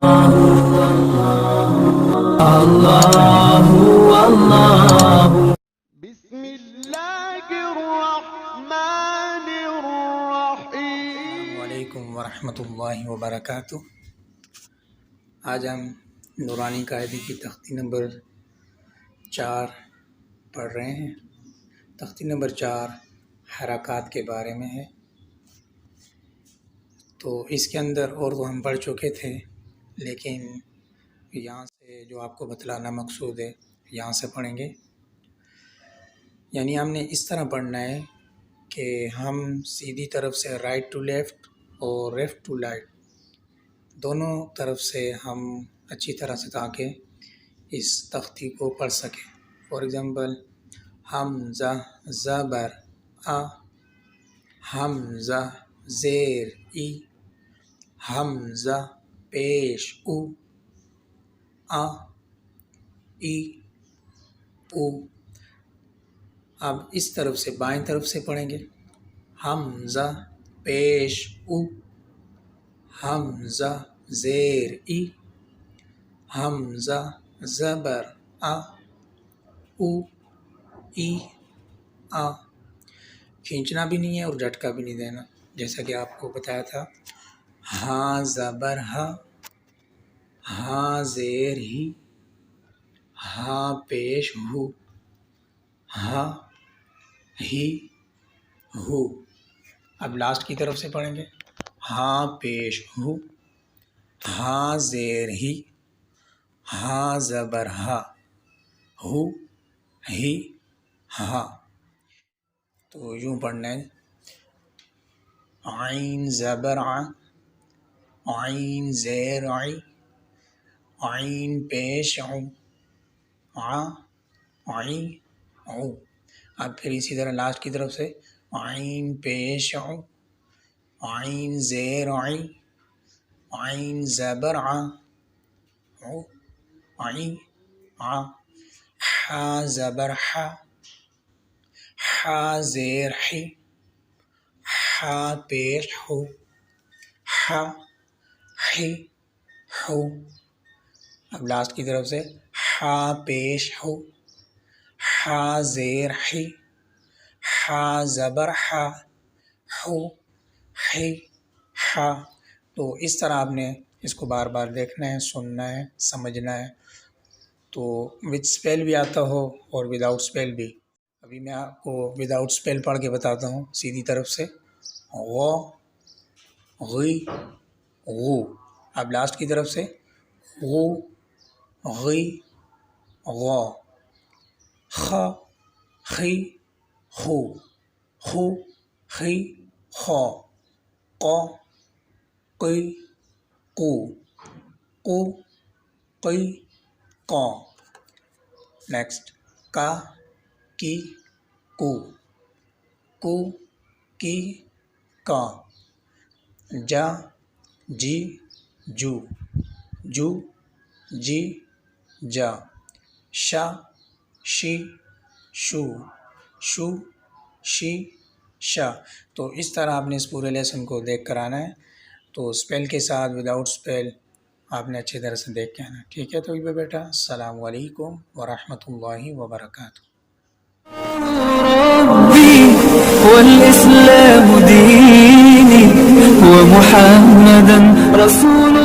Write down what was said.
بسم اللہ الرحمن الرحیم۔ السلام علیکم ورحمۃ اللہ وبرکاتہ۔ آج ہم نورانی قاعدے کی تختی نمبر 4 پڑھ رہے ہیں۔ تختی نمبر 4 حرکات کے بارے میں ہے۔ تو اس کے اندر اور تو ہم پڑھ چکے تھے، لیکن یہاں سے جو آپ کو بتلانا مقصود ہے یہاں سے پڑھیں گے۔ یعنی ہم نے اس طرح پڑھنا ہے کہ ہم سیدھی طرف سے رائٹ ٹو لیفٹ اور لیفٹ ٹو رائٹ دونوں طرف سے ہم اچھی طرح سے تاکہ اس تختی کو پڑھ سکیں۔ فار ایگزامپل حمزہ زبر آ، حمزہ زیر ای، حمزہ پیش او، آ ای او۔ اب اس طرف سے بائیں طرف سے پڑھیں گے، حمزہ پیش او، حمزہ زیر ای، حمزہ زبر آ، او ای آ۔ کھینچنا بھی نہیں ہے اور جھٹکا بھی نہیں دینا، جیسا کہ آپ کو بتایا تھا۔ ہاں زبر ہا، ہاں زیر ہی، ہاں پیش ہو، ہاں ہی ہو۔ اب لاسٹ کی طرف سے پڑھیں گے، ہاں پیش ہو، ہاں زیر ہی، ہاں زبر ہا، ہو ہی ہا۔ تو یوں پڑھنا ہے، عین زبر ع، عین زیر عی، عین پیش عو، ع عی عو۔ اب پھر اسی طرح لاسٹ کی طرف سے، عین پیش عو، عین زیر عی، عین زبر ع، عو عی ع۔ حا زبر حا، حا زیر حی، حا پیش ہو، حا حی ہو۔ اب لاسٹ کی طرف سے، حا پیش ہو، حا زیر حی، حا زبر حا، ہو حی حا۔ تو اس طرح آپ نے اس کو بار بار دیکھنا ہے، سننا ہے، سمجھنا ہے، تو وتھ اسپیل بھی آتا ہو اور وداؤٹ اسپیل بھی۔ ابھی میں آپ کو وداؤٹ اسپیل پڑھ کے بتاتا ہوں سیدھی طرف سے، غ غی غو۔ اب لاسٹ کی طرف سے، غو غی غا، خ خی خو، خو خی خا، ق قی قو، قو قی قا۔ نیکسٹ، کا کی کو، کو کی کا، جا جی جو، جو جی جا، شا شی شو، شو شی شا۔ تو اس طرح آپ نے اس پورے لیسن کو دیکھ کر آنا ہے، تو اسپیل کے ساتھ وداؤٹ اسپیل آپ نے اچھی طرح سے دیکھ کے آنا ہے، ٹھیک ہے؟ تو یہ بیٹا، السلام علیکم ورحمۃ اللہ وبرکاتہ۔ ربي والإسلام ديني ومحمدا رسول